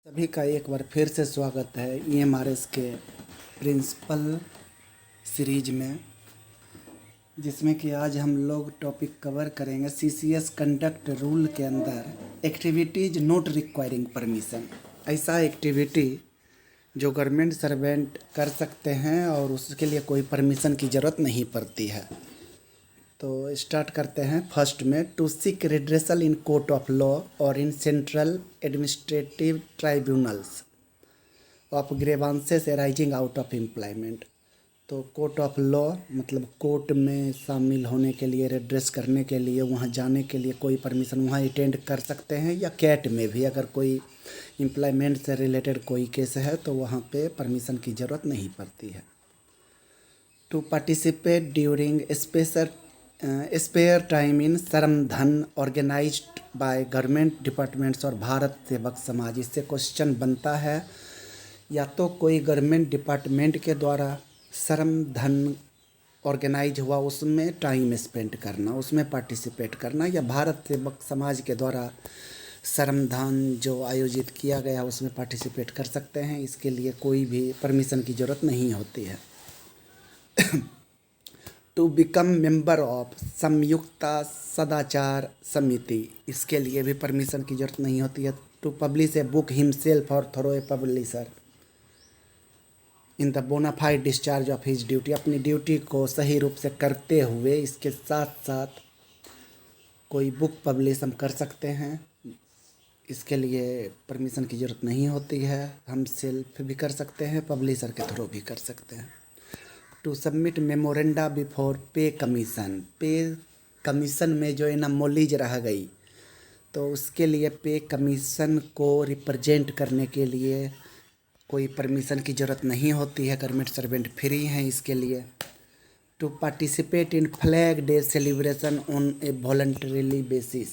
सभी का एक बार फिर से स्वागत है EMRS के प्रिंसिपल सीरीज में, जिसमें कि आज हम लोग टॉपिक कवर करेंगे CCS कंडक्ट रूल के अंदर एक्टिविटीज़ नॉट रिक्वायरिंग परमिशन। ऐसा एक्टिविटी जो गवर्नमेंट सर्वेंट कर सकते हैं और उसके लिए कोई परमिशन की ज़रूरत नहीं पड़ती है। तो स्टार्ट करते हैं फर्स्ट में, to seek redressal in court of law और in central administrative tribunals of grievances arising out of employment. तो कोर्ट ऑफ लॉ मतलब कोर्ट में शामिल होने के लिए, रिड्रेस करने के लिए, वहाँ जाने के लिए कोई परमिशन वहाँ अटेंड कर सकते हैं, या कैट में भी अगर कोई एम्प्लॉयमेंट से रिलेटेड कोई केस है तो वहाँ पे परमिशन की ज़रूरत नहीं पड़ती है। To participate during spare time in श्रम धन ऑर्गेनाइज्ड बाय गवर्नमेंट डिपार्टमेंट्स और भारत सेवक समाज। इससे क्वेश्चन बनता है, या तो कोई गवर्नमेंट डिपार्टमेंट के द्वारा श्रम धन ऑर्गेनाइज हुआ उसमें टाइम स्पेंड करना, उसमें पार्टिसिपेट करना, या भारत सेवक समाज के द्वारा श्रम दान जो आयोजित किया गया उसमें पार्टिसिपेट कर सकते हैं। इसके लिए कोई भी परमिशन की ज़रूरत नहीं होती है। टू बिकम मेंबर ऑफ संयुक्ता सदाचार समिति, इसके लिए भी परमिशन की ज़रूरत नहीं होती है। To publish a book himself और through a publisher in the bona fide discharge of his duty, अपनी ड्यूटी को सही रूप से करते हुए इसके साथ साथ कोई बुक पब्लिश हम कर सकते हैं। इसके लिए परमिशन की ज़रूरत नहीं होती है। हम सेल्फ भी कर सकते हैं, पब्लिशर के थ्रू भी कर सकते हैं। टू सबमिट मेमोरेंडा बिफोर पे कमीशन में जो एनामोलीज रह गई, तो उसके लिए पे कमीशन को रिप्रेजेंट करने के लिए कोई परमिशन की ज़रूरत नहीं होती है। गवर्नमेंट सर्वेंट फ्री हैं इसके लिए। To participate in flag day celebration on a voluntarily basis,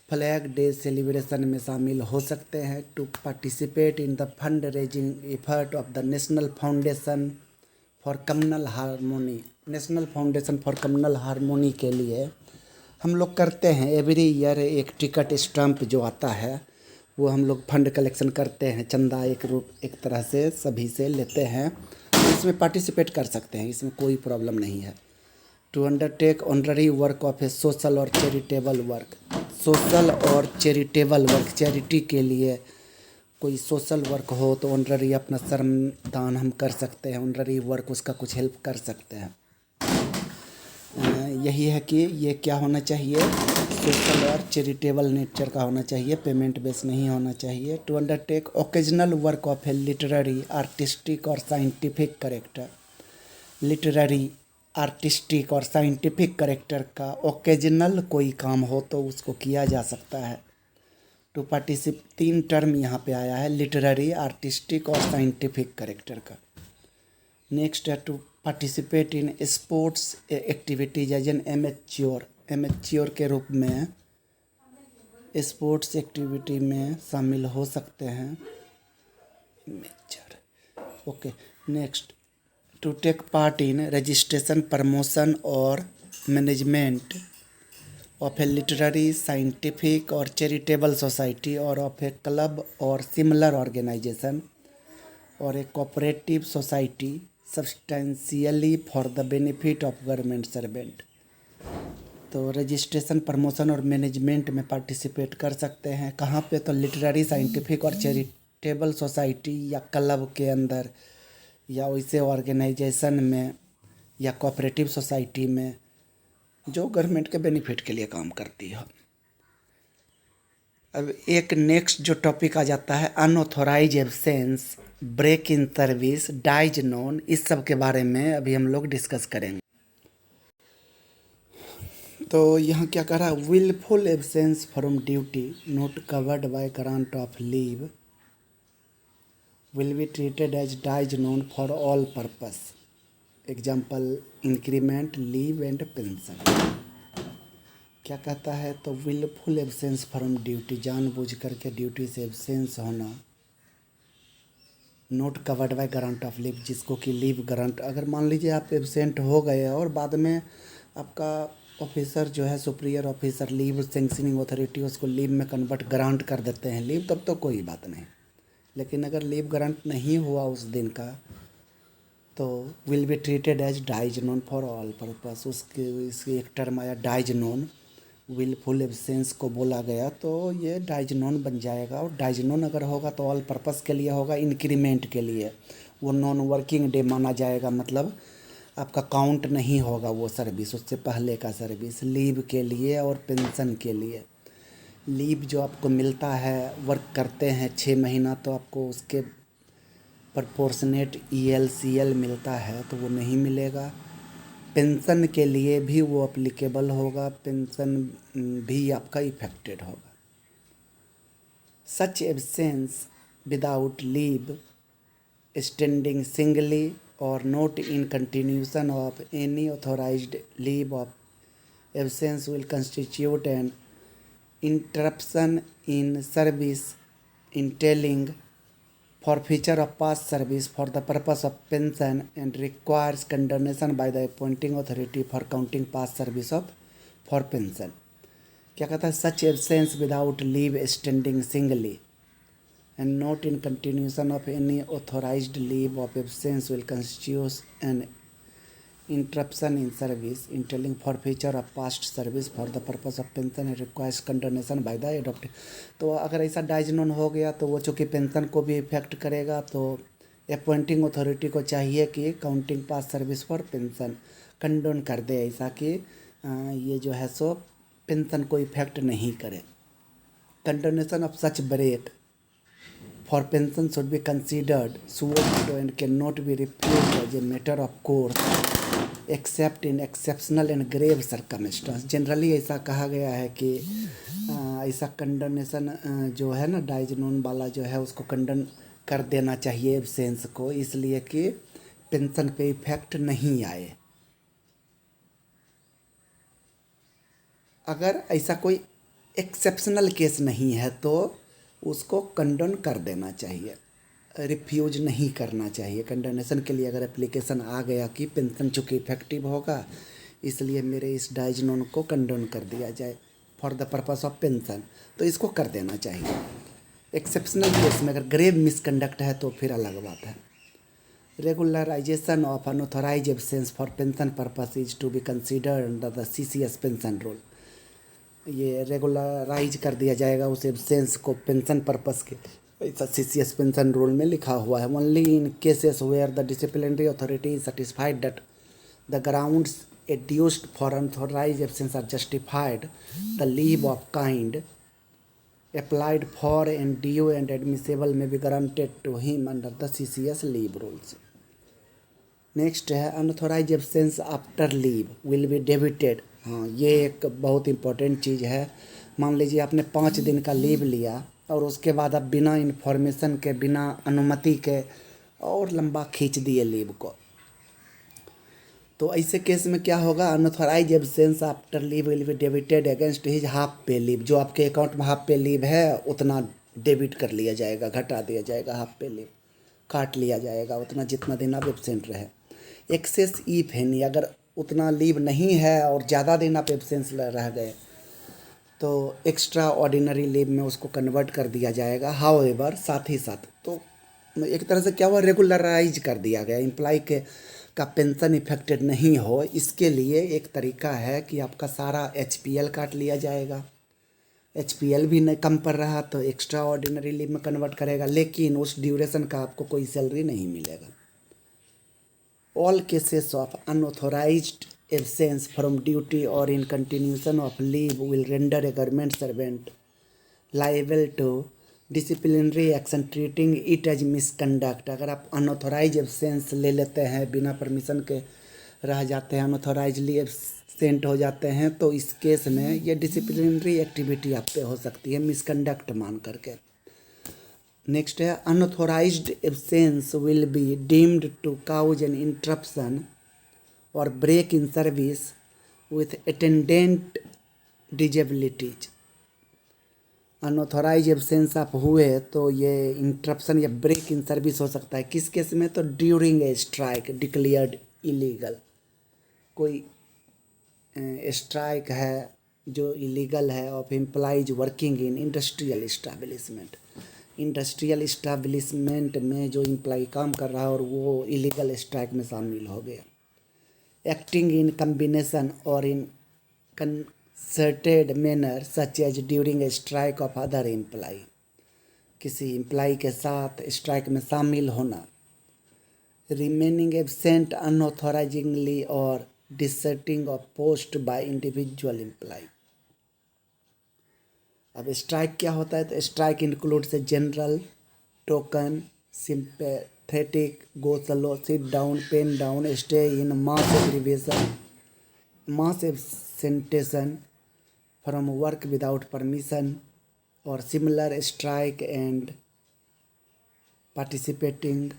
flag day celebration में शामिल हो सकते हैं। To participate in the fund raising effort of the national foundation for communal harmony, national foundation for communal harmony के लिए हम लोग करते हैं एवरी ईयर एक टिकट स्टैम्प जो आता है, वो हम लोग फंड कलेक्शन करते हैं, चंदा एक तरह से सभी से लेते हैं। इसमें पार्टिसिपेट कर सकते हैं, इसमें कोई प्रॉब्लम नहीं है। To undertake honorary work of a social और चैरिटेबल वर्क, सोशल और चैरिटेबल वर्क, चैरिटी के लिए कोई सोशल वर्क हो तो ऑनररी अपना श्रम दान हम कर सकते हैं, ऑनररी वर्क उसका कुछ हेल्प कर सकते हैं। यही है कि ये क्या होना चाहिए, सोशल और चैरिटेबल नेचर का होना चाहिए, पेमेंट बेस नहीं होना चाहिए। To undertake occasional work of a literary artistic और साइंटिफिक करेक्टर, लिटरेरी आर्टिस्टिक और साइंटिफिक करेक्टर का ओकेजनल कोई काम हो तो उसको किया जा सकता है। टू पार्टिसिप 3 टर्म यहाँ पे आया है, लिटरेरी, आर्टिस्टिक और साइंटिफिक करेक्टर का। नेक्स्ट है to participate in sports activities as an amateur के रूप में स्पोर्ट्स एक्टिविटी में शामिल हो सकते हैं। Okay, next to take part in registration, promotion और management of a literary, scientific और चैरिटेबल सोसाइटी और ऑफ ए क्लब और सिमिलर ऑर्गेनाइजेशन और a cooperative society substantially for the benefit of government servant. तो रजिस्ट्रेशन, प्रमोशन और management में participate कर सकते हैं। कहाँ पे, तो लिटरेरी, साइंटिफिक और चैरिटेबल सोसाइटी या क्लब के अंदर, या वैसे ऑर्गेनाइजेशन में, या कोऑपरेटिव सोसाइटी में जो गवर्नमेंट के बेनिफिट के लिए काम करती हो। अब एक नेक्स्ट जो टॉपिक आ जाता है unauthorised absence, break in service, dies non, इस सब के बारे में अभी हम लोग डिस्कस करेंगे। तो यहाँ क्या कह रहा है, wilful absence from duty not covered by grant of leave will be treated as dies non for all purpose, example increment, leave and pension. क्या कहता है, तो विलफुल एब्सेंस फ्रॉम ड्यूटी, जानबूझ करके ड्यूटी से एब्सेंस होना, note covered by grant of leave, जिसको कि लीव ग्रांट, अगर मान लीजिए आप एब्सेंट हो गए और बाद में आपका ऑफिसर जो है, superior officer, leave sanctioning authority उसको लीव में कन्वर्ट ग्रांट कर देते हैं लीव, तब तो कोई बात नहीं। लेकिन अगर लीव ग्रांट नहीं हुआ उस दिन का तो will be treated as dies non for all purpose. उसके इसकी एक टर्म आया डाइज नोन, विलफुल एब्सेंस को बोला गया तो ये डाइज नोन बन जाएगा। और डाइज नोन अगर होगा तो ऑल पर्पस के लिए होगा, इंक्रीमेंट के लिए वो नॉन वर्किंग डे माना जाएगा, मतलब आपका काउंट नहीं होगा वो सर्विस, उससे पहले का सर्विस। लीव के लिए और पेंशन के लिए, लीव जो आपको मिलता है वर्क करते हैं 6 महीना तो आपको उसके प्रपोर्शनेट ELCL मिलता है तो वो नहीं मिलेगा। पेंशन के लिए भी वो अप्लीकेबल होगा, पेंशन भी आपका इफेक्टेड होगा। Such absence without leave standing singly or not in continuation of any authorized leave of absence will constitute an interruption in service entailing forfeiture of past service for the purpose of pension and requires condonation by the appointing authority for counting past service of for pension। क्या कहता है, such absence without leave standing singly and not in continuation of any authorized leave of absence will constitute an interruption in service entailing forfeiture of past service for the purpose of pension and requires condonation by the adopted। तो अगर ऐसा dies non हो गया तो वो चूँकि pension को भी इफेक्ट करेगा तो अपॉइंटिंग अथॉरिटी को चाहिए कि counting pass service for pension condone कर दे, ऐसा कि ये जो है सो पेंशन को इफेक्ट नहीं करे। Condonation of such break for pension should be considered suitable and cannot be refused as a matter of course except in exceptional and grave circumstances। Generally ऐसा कहा गया है कि ऐसा कंडोनेशन जो है ना डाइज नोन वाला जो है उसको कंडन कर देना चाहिए एब्सेंस को, इसलिए कि पेंशन पे इफेक्ट नहीं आए। अगर ऐसा कोई एक्सेप्शनल केस नहीं है तो उसको कंडोन कर देना चाहिए, रिफ्यूज नहीं करना चाहिए। कंडोनेशन के लिए अगर एप्लीकेशन आ गया कि पेंशन चूँकि इफेक्टिव होगा इसलिए मेरे इस डाइज नोन को कंडोन कर दिया जाए for the purpose of pension, तो इसको कर देना चाहिए। एक्सेप्शनल केस में अगर ग्रेव मिसकंडक्ट है तो फिर अलग बात है। Regularisation of unauthorised absence for pension purpose is to be considered under the CCS pension rule. ये रेगुलराइज कर दिया जाएगा उस एब्सेंस को पेंशन पर्पस के, ऐसा CCS पेंशन रूल में लिखा हुआ है। Only in cases where the disciplinary authority is satisfied that the grounds adduced for unauthorised absence are justified the leave of kind applied for and due and admissible may be granted to him under the CCS leave rules। Next है unauthorised absence after leave will be debited. हाँ, ये एक बहुत important चीज़ है। मान लीजिए आपने 5 दिन का लीव लिया और उसके बाद आप बिना इन्फॉर्मेशन के, बिना अनुमति के और लंबा खींच दिए लीव को, तो ऐसे केस में क्या होगा, unauthorised absence after leave will be debited against his half pay leave. जो आपके अकाउंट में हाफ पे लीव है उतना डेबिट कर लिया जाएगा, घटा दिया जाएगा, हाफ पे लीव काट लिया जाएगा, उतना जितना दिन आप एब्सेंट रहे। एक्सेस इफ है नहीं, अगर उतना लीव नहीं है और ज़्यादा दिन आप एब्सेंस रह गए तो एक्स्ट्रा ऑर्डिनरी लीव में उसको कन्वर्ट कर दिया जाएगा। हाउएवर साथ ही साथ तो एक तरह से क्या हुआ, रेगुलराइज कर दिया गया, एम्प्लॉय के का पेंशन इफेक्टेड नहीं हो। इसके लिए एक तरीका है कि आपका सारा HPL काट लिया जाएगा। HPL भी नहीं कम पड़ रहा तो एक्स्ट्रा ऑर्डिनरी लीव में कन्वर्ट करेगा, लेकिन उस ड्यूरेशन का आपको कोई सैलरी नहीं मिलेगा। All cases of unauthorized absence from duty or in continuation of leave will render a government servant liable to disciplinary action treating it as misconduct। अगर आप अनऑथोराइज एब्सेंस ले लेते हैं, बिना परमिशन के रह जाते हैं, अनऑथोराइजली एब्सेंट हो जाते हैं, तो इस केस में ये डिसिप्लिनरी एक्टिविटी आप पे हो सकती है मिसकंडक्ट मान करके। नेक्स्ट है unauthorised absence will be deemed to cause an interruption और break in service with attendant disabilities. Unauthorised absence आप हुए तो ये इंटरप्शन या ब्रेक इन सर्विस हो सकता है। किस केस में, तो during a strike declared illegal. कोई स्ट्राइक है जो इलीगल है of employees working in industrial establishment, industrial establishment में जो एम्प्लॉय काम कर रहा है और वो इलीगल स्ट्राइक में शामिल हो गया। एक्टिंग इन कम्बिनेशन और in concerted manner such as during a strike of other employee, किसी एम्प्लॉय के साथ स्ट्राइक में शामिल होना। रिमेनिंग एब्सेंट अनऑथोराइजिंगली और deserting of post by individual employee. अब स्ट्राइक क्या होता है? तो strike includes a general, token, sympathetic, go slow, sit down, pen down, stay in, mass aggravation, mass absentation from work without permission और similar strike and participating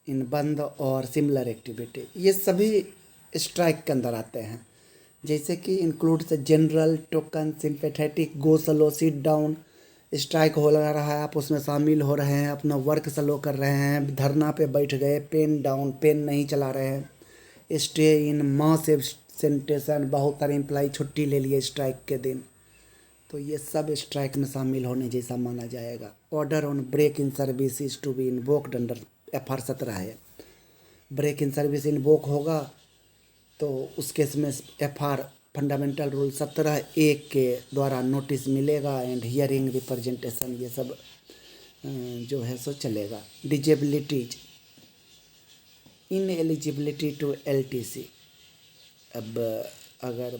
in bandh और similar activity. ये सभी strike के अंदर आते हैं, जैसे कि includes general, token, sympathetic, go slow, sit down. Strike हो रहा है, आप उसमें शामिल हो रहे हैं, अपना वर्क स्लो कर रहे हैं, धरना पे बैठ गए, पेन डाउन, पेन नहीं चला रहे हैं, स्टे इन, मास एब्सेंटेशन, बहुत सारे एम्प्लॉय छुट्टी ले लिए स्ट्राइक के दिन, तो ये सब स्ट्राइक में शामिल होने जैसा माना जाएगा। Order on break in service is to be invoked under FR 17 है। ब्रेक इन सर्विस इन्वोक होगा तो उस केस में FR फंडामेंटल रूल 17(a) के द्वारा नोटिस मिलेगा एंड हियरिंग, रिप्रेजेंटेशन, ये सब जो है सो चलेगा। Disabilities, in eligibility to LTC। अब अगर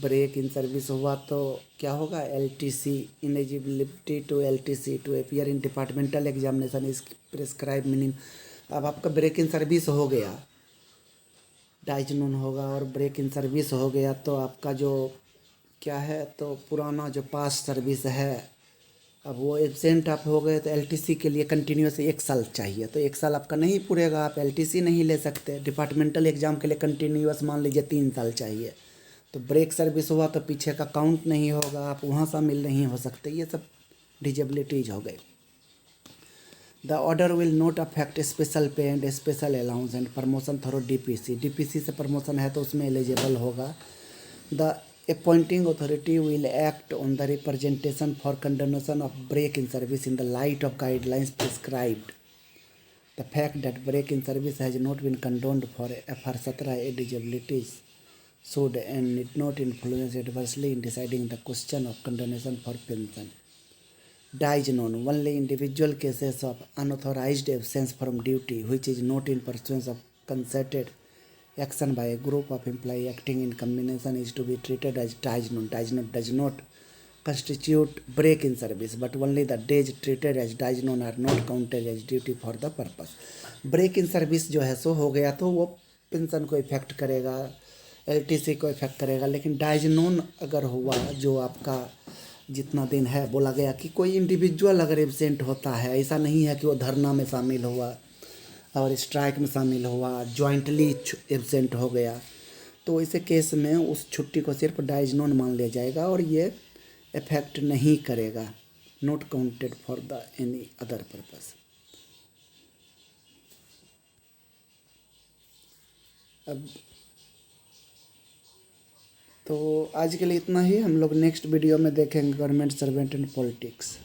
ब्रेक इन सर्विस हुआ तो क्या होगा? LTC, ineligibility to LTC to appear in departmental examination is prescribe minimum. अब आपका ब्रेक इन सर्विस हो गया, डाइजनून होगा और ब्रेक इन सर्विस हो गया तो आपका जो क्या है, तो पुराना जो पास सर्विस है, अब वो एब्सेंट आप हो गए तो LTC के लिए कंटिन्यूस 1 साल चाहिए, तो 1 साल आपका नहीं पूरेगा, आप LTC नहीं ले सकते। डिपार्टमेंटल एग्ज़ाम के लिए कंटिन्यूस मान लीजिए 3 साल चाहिए, तो ब्रेक सर्विस हुआ तो पीछे का काउंट नहीं होगा, आप वहाँ शामिल नहीं हो सकते। ये सब डिजेबिलिटीज हो गए। The order will not affect special pay and special allowance and promotion through DPC से प्रमोशन है तो उसमें एलिजिबल होगा। द appointing authority will act on the representation for condonation of break in service in the light of guidelines prescribed. The fact that break in service has not been condoned for FR 17(a) disabilities should and need not influence adversely in deciding the question of condonation for pension. Dies known only individual cases of unauthorized absence from duty which is not in pursuance of concerted action by a group of employees acting in combination is to be treated as dies known. Dies known does not constitute break in service, but only the days treated as dies known are not counted as duty for the purpose. Break in service जो है सो हो गया तो वो pension को effect करेगा, LTC को effect करेगा, लेकिन डाइज नोन अगर हुआ जो आपका जितना दिन है, बोला गया कि कोई इंडिविजुअल अगर एब्सेंट होता है, ऐसा नहीं है कि वो धरना में शामिल हुआ और स्ट्राइक में शामिल हुआ, जॉइंटली एब्सेंट हो गया, तो ऐसे केस में उस छुट्टी को सिर्फ डाइज नोन मान लिया जाएगा और ये इफेक्ट नहीं करेगा, not counted for the any other purpose. अब तो आज के लिए इतना ही, हम लोग नेक्स्ट वीडियो में देखेंगे गवर्नमेंट सर्वेंट एंड पॉलिटिक्स।